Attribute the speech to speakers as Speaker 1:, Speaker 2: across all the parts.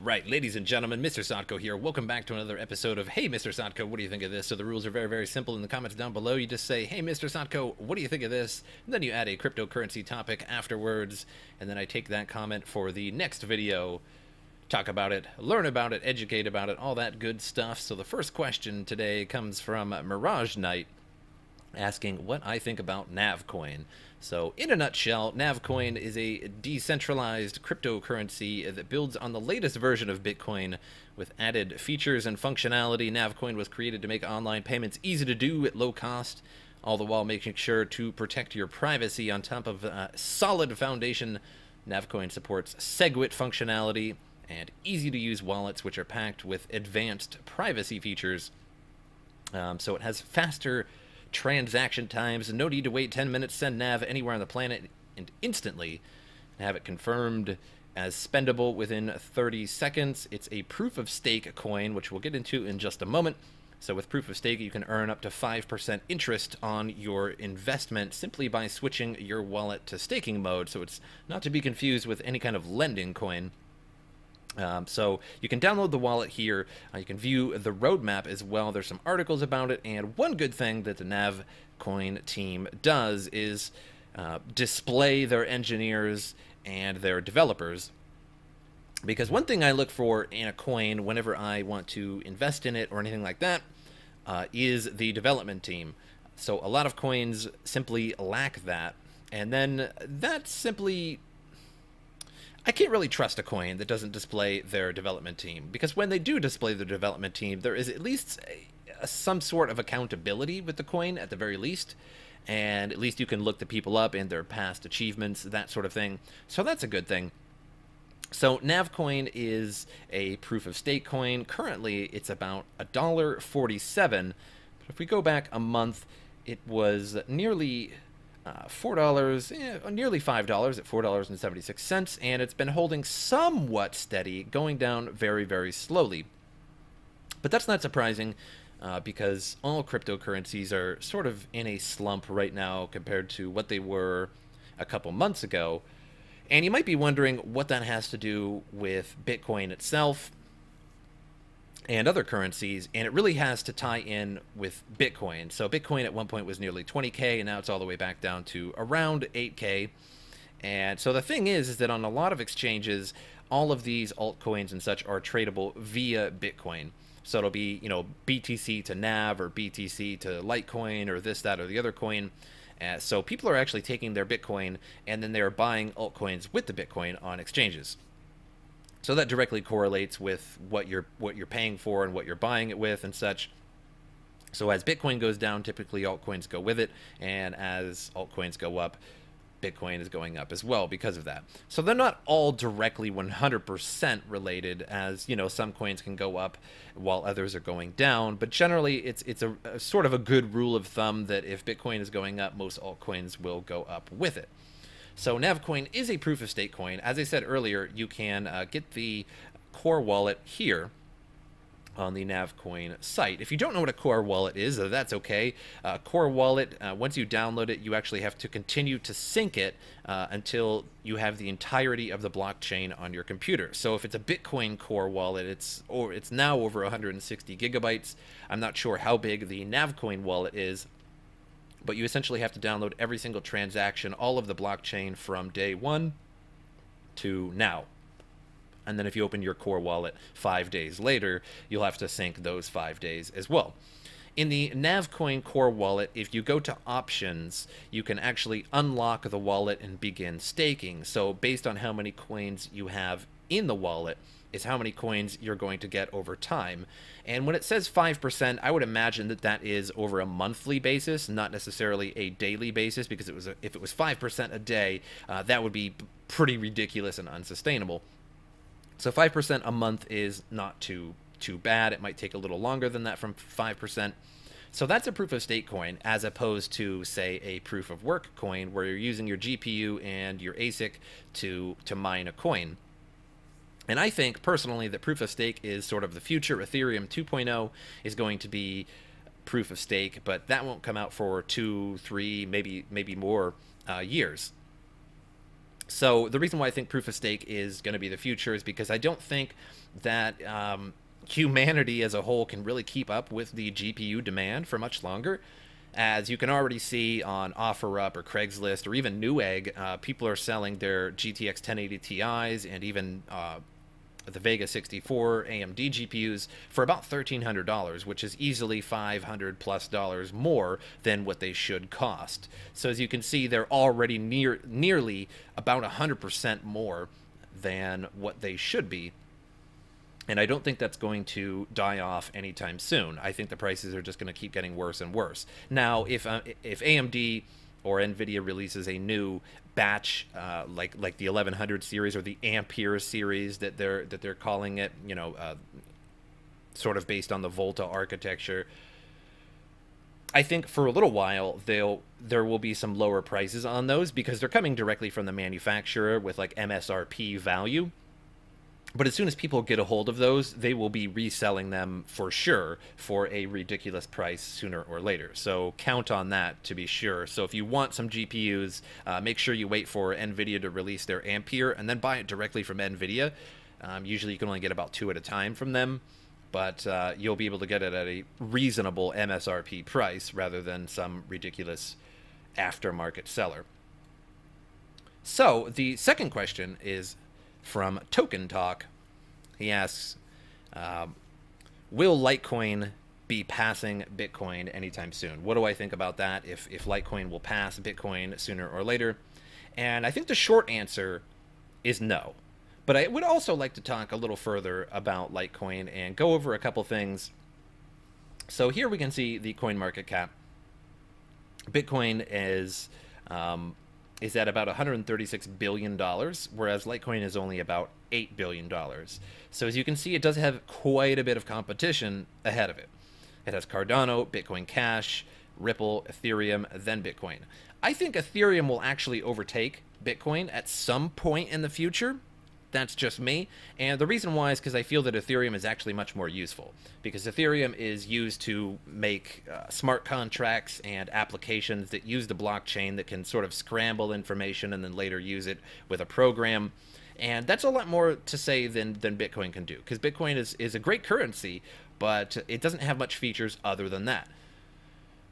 Speaker 1: Right, ladies and gentlemen, MrSotko here. Welcome back to another episode of Hey MrSotko, what do you think of this? So the rules are very, very simple. In the comments down below, you just say, Hey MrSotko, what do you think of this? And then you add a cryptocurrency topic afterwards, and then I take that comment for the next video, talk about it, learn about it, educate about it, all that good stuff. So the first question today comes from Mirage Knight, asking what I think about Navcoin. So in a nutshell, Navcoin is a decentralized cryptocurrency that builds on the latest version of Bitcoin with added features and functionality. Navcoin was created to make online payments easy to do at low cost, all the while making sure to protect your privacy on top of a solid foundation. Navcoin supports SegWit functionality and easy-to-use wallets, which are packed with advanced privacy features. So it has faster transaction times, no need to wait 10 minutes, send Nav anywhere on the planet and instantly have it confirmed as spendable within 30 seconds. It's a proof of stake coin, which we'll get into in just a moment. So with proof of stake, you can earn up to 5% interest on your investment simply by switching your wallet to staking mode. So it's not to be confused with any kind of lending coin. So you can download the wallet here. You can view the roadmap as well. There's some articles about it, and one good thing that the Navcoin team does is display their engineers and their developers. Because one thing I look for in a coin whenever I want to invest in it or anything like that is the development team. So a lot of coins simply lack that, and then that simply... I can't really trust a coin that doesn't display their development team, because when they do display their development team, there is at least some sort of accountability with the coin at the very least, and at least you can look the people up in their past achievements, that sort of thing. So that's a good thing. So Navcoin is a proof of stake coin. Currently, it's about $1.47, but if we go back a month, it was nearly $4, nearly $5 at $4.76, and it's been holding somewhat steady, going down very, very slowly. But that's not surprising because all cryptocurrencies are sort of in a slump right now compared to what they were a couple months ago. And you might be wondering what that has to do with Bitcoin itself and other currencies, and it really has to tie in with Bitcoin. So Bitcoin at one point was nearly 20K, and now it's all the way back down to around 8K. And so the thing is that on a lot of exchanges, all of these altcoins and such are tradable via Bitcoin. So it'll be, you know, BTC to Nav or BTC to Litecoin or this, that, or the other coin. So people are actually taking their Bitcoin and then they're buying altcoins with the Bitcoin on exchanges. So that directly correlates with what you're paying for and what you're buying it with and such. So as Bitcoin goes down, typically altcoins go with it, and as altcoins go up, Bitcoin is going up as well because of that. So they're not all directly 100% related, as you know, some coins can go up while others are going down, but generally it's a sort of a good rule of thumb that if Bitcoin is going up, most altcoins will go up with it. So Navcoin is a proof of stake coin. As I said earlier, you can get the core wallet here on the Navcoin site. If you don't know what a core wallet is, that's okay. Core wallet, once you download it, you actually have to continue to sync it until you have the entirety of the blockchain on your computer. So if it's a Bitcoin core wallet, it's now over 160 gigabytes. I'm not sure how big the Navcoin wallet is, but you essentially have to download every single transaction, all of the blockchain from day one to now. And then if you open your core wallet 5 days later, you'll have to sync those 5 days as well. In the Navcoin core wallet, if you go to options, you can actually unlock the wallet and begin staking. So based on how many coins you have in the wallet is how many coins you're going to get over time. And when it says 5%, I would imagine that that is over a monthly basis, not necessarily a daily basis, because if it was 5% a day, that would be pretty ridiculous and unsustainable. So 5% a month is not too bad. It might take a little longer than that from 5%. So that's a proof of stake coin, as opposed to, say, a proof of work coin, where you're using your GPU and your ASIC to mine a coin. And I think, personally, that proof of stake is sort of the future. Ethereum 2.0 is going to be proof of stake, but that won't come out for 2, 3, maybe more years. So the reason why I think proof of stake is going to be the future is because I don't think that humanity as a whole can really keep up with the GPU demand for much longer. As you can already see on OfferUp or Craigslist or even Newegg, people are selling their GTX 1080 Ti's and even the Vega 64 AMD GPUs for about $1,300, which is easily $500+ more than what they should cost. So as you can see, they're already nearly about 100% more than what they should be. And I don't think that's going to die off anytime soon. I think the prices are just going to keep getting worse and worse. Now, if AMD or NVIDIA releases a new batch, like the 1100 series or the Ampere series that they're calling it, you know, sort of based on the Volta architecture, I think for a little while there will be some lower prices on those because they're coming directly from the manufacturer with like MSRP value. But as soon as people get a hold of those, they will be reselling them for sure for a ridiculous price sooner or later. So count on that to be sure. So if you want some GPUs, make sure you wait for NVIDIA to release their Ampere and then buy it directly from NVIDIA. Usually you can only get about 2 at a time from them, but you'll be able to get it at a reasonable MSRP price rather than some ridiculous aftermarket seller. So the second question is from Token Talk. He asks, will Litecoin be passing Bitcoin anytime soon? What do I think about that, if Litecoin will pass Bitcoin sooner or later? And I think the short answer is no. But I would also like to talk a little further about Litecoin and go over a couple things. So here we can see the coin market cap. Bitcoin is at about $136 billion, whereas Litecoin is only about $8 billion. So as you can see, it does have quite a bit of competition ahead of it. It has Cardano, Bitcoin Cash, Ripple, Ethereum, then Bitcoin. I think Ethereum will actually overtake Bitcoin at some point in the future. That's just me. And the reason why is because I feel that Ethereum is actually much more useful, because Ethereum is used to make smart contracts and applications that use the blockchain that can sort of scramble information and then later use it with a program. And that's a lot more to say than Bitcoin can do, because Bitcoin is a great currency, but it doesn't have much features other than that.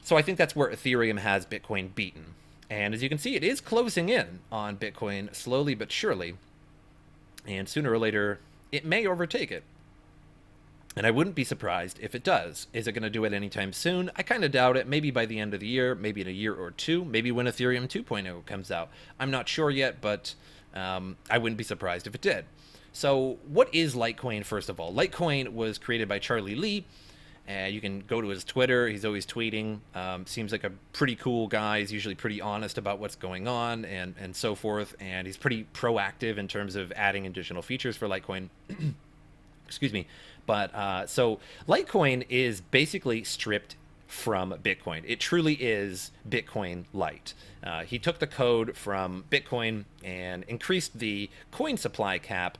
Speaker 1: So I think that's where Ethereum has Bitcoin beaten. And as you can see, it is closing in on Bitcoin slowly but surely. And sooner or later, it may overtake it. And I wouldn't be surprised if it does. Is it going to do it anytime soon? I kind of doubt it. Maybe by the end of the year, maybe in a year or two, maybe when Ethereum 2.0 comes out. I'm not sure yet, but I wouldn't be surprised if it did. So what is Litecoin, first of all? Litecoin was created by Charlie Lee. You can go to his Twitter. He's always tweeting. Seems like a pretty cool guy. He's usually pretty honest about what's going on and so forth. And he's pretty proactive in terms of adding additional features for Litecoin. Excuse me. But so Litecoin is basically stripped from Bitcoin. It truly is Bitcoin Lite. He took the code from Bitcoin and increased the coin supply cap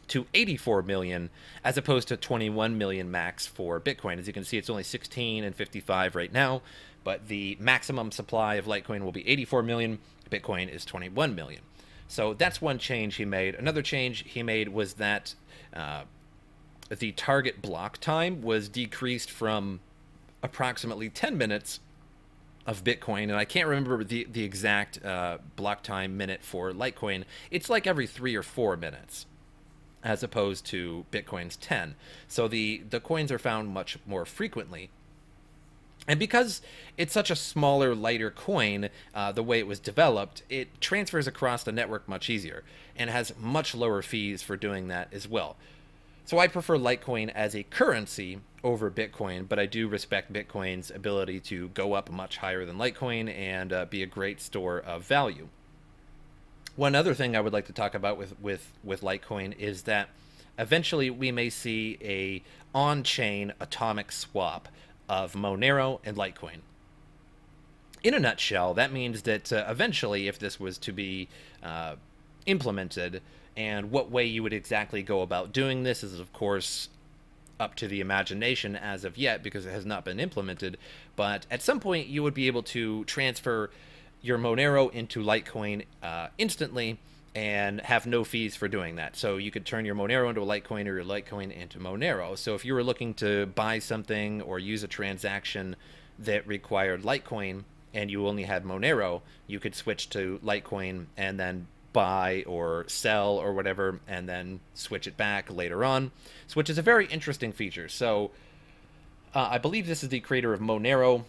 Speaker 1: to 84 million as opposed to 21 million max for Bitcoin. As you can see, it's only 16 and 55 right now, but the maximum supply of Litecoin will be 84 million. Bitcoin is 21 million. So that's one change he made. Another change he made was that the target block time was decreased from approximately 10 minutes of Bitcoin, and I can't remember the exact block time minute for Litecoin. It's like every 3 or 4 minutes, as opposed to Bitcoin's 10. So the coins are found much more frequently. And because it's such a smaller, lighter coin, the way it was developed, it transfers across the network much easier and has much lower fees for doing that as well. So I prefer Litecoin as a currency over Bitcoin, but I do respect Bitcoin's ability to go up much higher than Litecoin and be a great store of value. One other thing I would like to talk about with Litecoin is that eventually we may see a on-chain atomic swap of Monero and Litecoin. In a nutshell, that means that eventually, if this was to be implemented, and what way you would exactly go about doing this is, of course, up to the imagination as of yet because it has not been implemented, but at some point you would be able to transfer your Monero into Litecoin instantly and have no fees for doing that. So you could turn your Monero into a Litecoin or your Litecoin into Monero. So if you were looking to buy something or use a transaction that required Litecoin and you only had Monero, you could switch to Litecoin and then buy or sell or whatever, and then switch it back later on, which is a very interesting feature. So I believe this is the creator of Monero,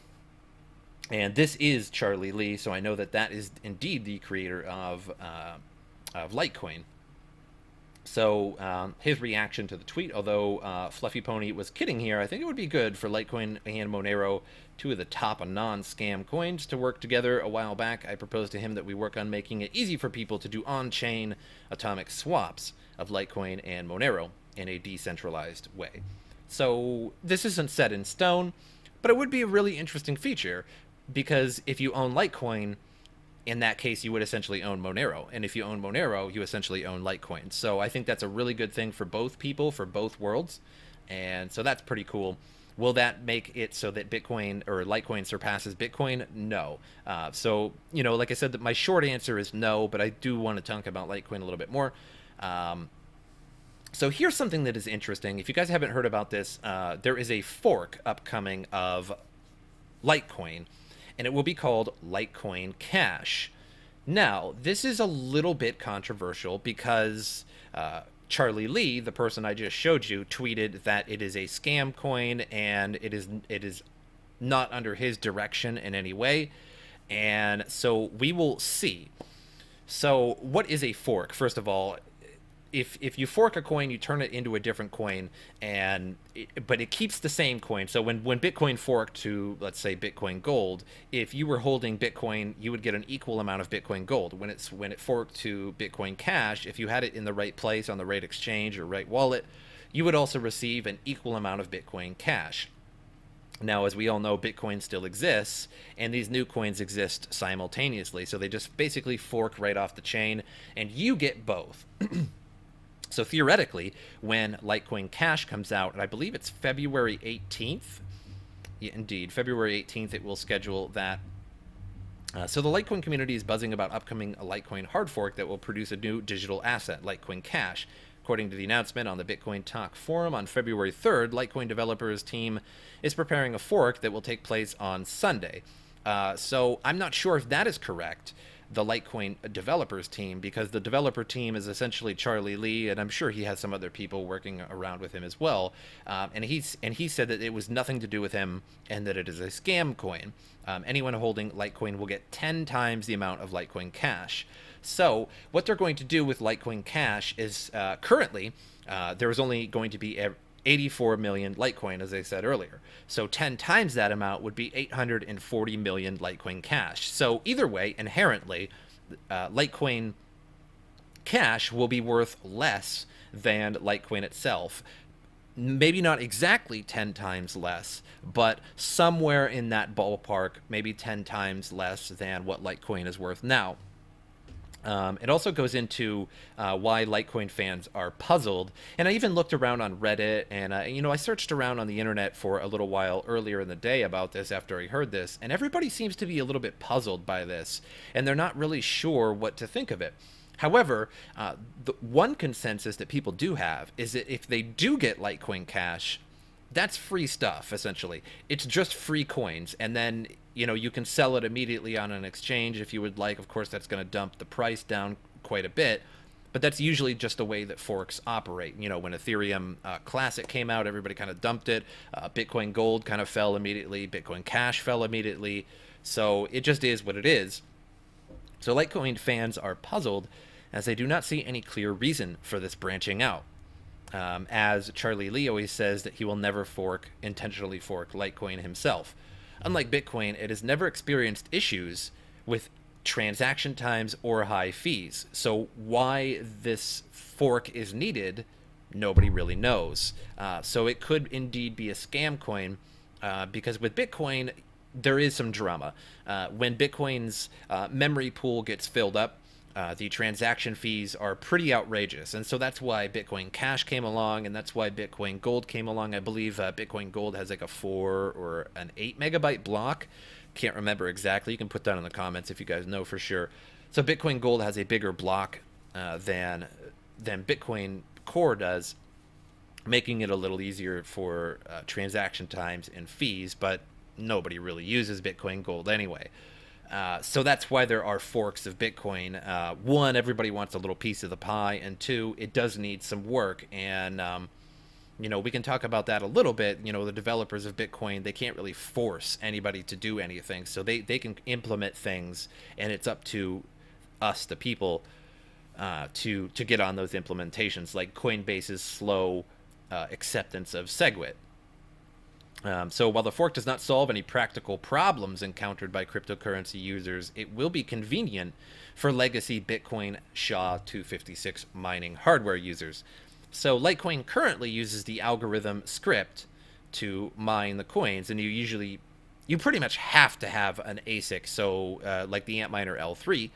Speaker 1: and this is Charlie Lee, so I know that that is indeed the creator of Litecoin. So his reaction to the tweet, although Fluffy Pony was kidding here, I think it would be good for Litecoin and Monero, two of the top non-scam coins, to work together. A while back, I proposed to him that we work on making it easy for people to do on-chain atomic swaps of Litecoin and Monero in a decentralized way. So this isn't set in stone, but it would be a really interesting feature, because if you own Litecoin, in that case, you would essentially own Monero. And if you own Monero, you essentially own Litecoin. So I think that's a really good thing for both people, for both worlds. And so that's pretty cool. Will that make it so that Bitcoin or Litecoin surpasses Bitcoin? No. So, you know, like I said, my short answer is no, but I do want to talk about Litecoin a little bit more. So here's something that is interesting. If you guys haven't heard about this, there is a fork upcoming of Litecoin, and it will be called Litecoin Cash. Now, this is a little bit controversial because Charlie Lee, the person I just showed you, tweeted that it is a scam coin and it is not under his direction in any way. And so we will see. So what is a fork? First of all, if you fork a coin, you turn it into a different coin, but it keeps the same coin. So when Bitcoin forked to, let's say, Bitcoin Gold, if you were holding Bitcoin, you would get an equal amount of Bitcoin Gold. When it forked to Bitcoin Cash, if you had it in the right place on the right exchange or right wallet, you would also receive an equal amount of Bitcoin Cash. Now, as we all know, Bitcoin still exists, and these new coins exist simultaneously. So they just basically fork right off the chain, and you get both. So theoretically, when Litecoin Cash comes out, and I believe it's February 18th, yeah, indeed, February 18th, it will schedule that. So the Litecoin community is buzzing about upcoming Litecoin hard fork that will produce a new digital asset, Litecoin Cash. According to the announcement on the Bitcoin Talk forum on February 3rd, Litecoin developers team is preparing a fork that will take place on Sunday. So I'm not sure if that is correct, the Litecoin developers team, because the developer team is essentially Charlie Lee, and I'm sure he has some other people working around with him as well. And he said that it was nothing to do with him and that it is a scam coin. Anyone holding Litecoin will get 10 times the amount of Litecoin Cash. So what they're going to do with Litecoin Cash is currently there is only going to be 84 million Litecoin, as I said earlier. So 10 times that amount would be 840 million Litecoin Cash. So either way, inherently, Litecoin Cash will be worth less than Litecoin itself. Maybe not exactly 10 times less, but somewhere in that ballpark, maybe 10 times less than what Litecoin is worth now. It also goes into why Litecoin fans are puzzled. And I even looked around on Reddit, and I searched around on the internet for a little while earlier in the day about this after I heard this, and everybody seems to be a little bit puzzled by this, and they're not really sure what to think of it. However, the one consensus that people do have is that if they do get Litecoin Cash, that's free stuff, essentially. It's just free coins, and then you can sell it immediately on an exchange if you would like. Of course, that's going to dump the price down quite a bit, but that's usually just the way that forks operate. When Ethereum Classic came out, everybody kind of dumped it. Bitcoin Gold kind of fell immediately. Bitcoin Cash fell immediately. So it just is what it is. So Litecoin fans are puzzled as they do not see any clear reason for this branching out. As Charlie Lee always says that he will never intentionally fork Litecoin himself. Unlike Bitcoin, it has never experienced issues with transaction times or high fees. So why this fork is needed, nobody really knows. So it could indeed be a scam coin, because with Bitcoin, there is some drama. When Bitcoin's memory pool gets filled up, the transaction fees are pretty outrageous, and so that's why Bitcoin Cash came along, and that's why Bitcoin Gold came along. I believe Bitcoin Gold has like a 4 or an 8 megabyte block can't remember exactly. You can put that in the comments if you guys know for sure. So Bitcoin Gold has a bigger block than Bitcoin Core does, making it a little easier for transaction times and fees, but nobody really uses Bitcoin Gold anyway. So that's why there are forks of Bitcoin. One, everybody wants a little piece of the pie, and two, it does need some work. And, you know, we can talk about that a little bit. You know, the developers of Bitcoin, they can't really force anybody to do anything. So they can implement things, and it's up to us, the people, to get on those implementations, like Coinbase's slow acceptance of SegWit. So while the fork does not solve any practical problems encountered by cryptocurrency users, it will be convenient for legacy Bitcoin SHA-256 mining hardware users. So Litecoin currently uses the algorithm script to mine the coins, and you pretty much have to have an ASIC, so like the Antminer L3,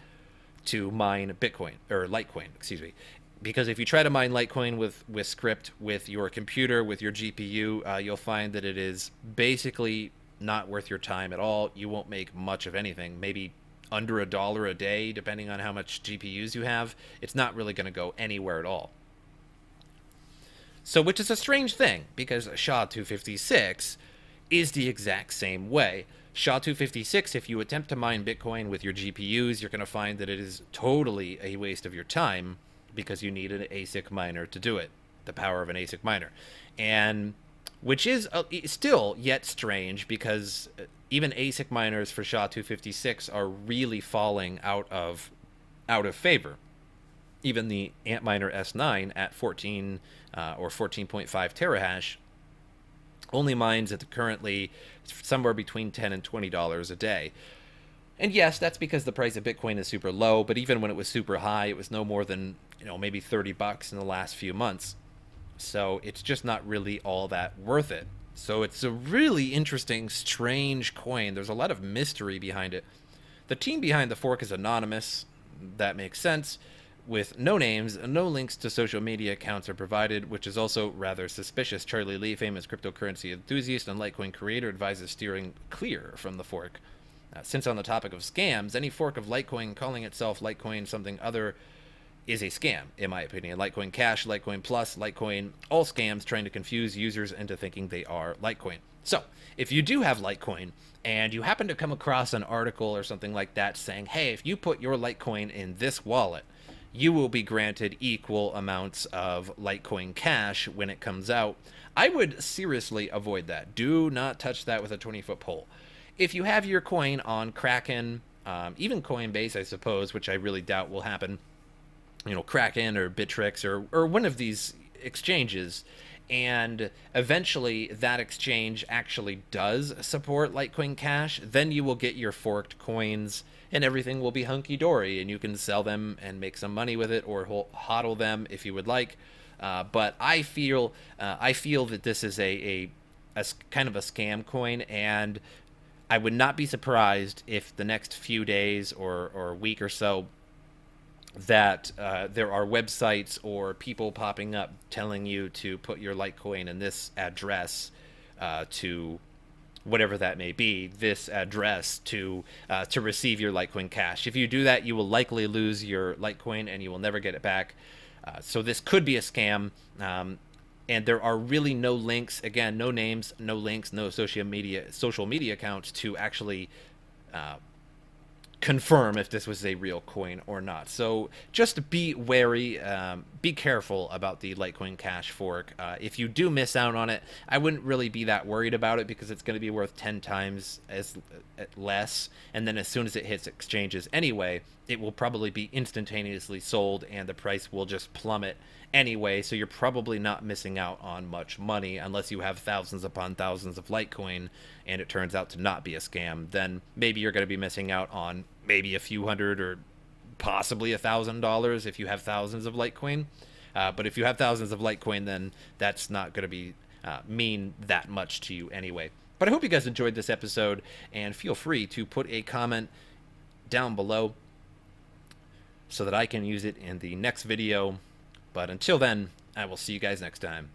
Speaker 1: to mine Bitcoin, or Litecoin, excuse me. Because if you try to mine Litecoin with script with your computer, with your GPU, you'll find that it is basically not worth your time at all. You won't make much of anything, maybe under $1 a day, depending on how much GPUs you have. It's not really going to go anywhere at all. So, which is a strange thing, because SHA-256 is the exact same way. SHA-256, if you attempt to mine Bitcoin with your GPUs, you're going to find that it is totally a waste of your time, because you need an ASIC miner to do it, the power of an ASIC miner. And which is still yet strange, because even ASIC miners for SHA-256 are really falling out of favor. Even the Antminer S9 at 14 or 14.5 terahash only mines at currently somewhere between $10 and $20 a day. And yes, that's because the price of Bitcoin is super low, but even when it was super high, it was no more than, you know, maybe $30 in the last few months. So it's just not really all that worth it. So it's a really interesting, strange coin. There's a lot of mystery behind it. The team behind the fork is anonymous. That makes sense. With no names, no links to social media accounts are provided, which is also rather suspicious. Charlie Lee, famous cryptocurrency enthusiast and Litecoin creator, advises steering clear from the fork. Since on the topic of scams, any fork of Litecoin calling itself Litecoin something other is a scam, in my opinion. Litecoin Cash, Litecoin Plus, Litecoin, all scams trying to confuse users into thinking they are Litecoin. So, if you do have Litecoin, and you happen to come across an article or something like that saying, hey, if you put your Litecoin in this wallet, you will be granted equal amounts of Litecoin Cash when it comes out, I would seriously avoid that. Do not touch that with a 20-foot pole. If you have your coin on Kraken, even Coinbase, I suppose, which I really doubt will happen, you know, Kraken or Bittrex or one of these exchanges, and eventually that exchange actually does support Litecoin Cash, then you will get your forked coins and everything will be hunky-dory, and you can sell them and make some money with it, or hodl them if you would like. But I feel that this is a kind of a scam coin, and I would not be surprised if the next few days or week or so that there are websites or people popping up telling you to put your Litecoin in this address to whatever that may be, this address to receive your Litecoin Cash. If you do that, you will likely lose your Litecoin and you will never get it back. So this could be a scam. And there are really no links, again, no names, no links, no social media accounts to actually confirm if this was a real coin or not. So just be wary, be careful about the Litecoin Cash fork. If you do miss out on it, I wouldn't really be that worried about it, because it's going to be worth 10 times as less, and then as soon as it hits exchanges anyway, it will probably be instantaneously sold and the price will just plummet anyway. So you're probably not missing out on much money unless you have thousands upon thousands of Litecoin and it turns out to not be a scam. Then maybe you're going to be missing out on maybe a few hundred or possibly $1,000 if you have thousands of Litecoin. But if you have thousands of Litecoin, then that's not going to be mean that much to you anyway. But I hope you guys enjoyed this episode, and feel free to put a comment down below so that I can use it in the next video. But until then, I will see you guys next time.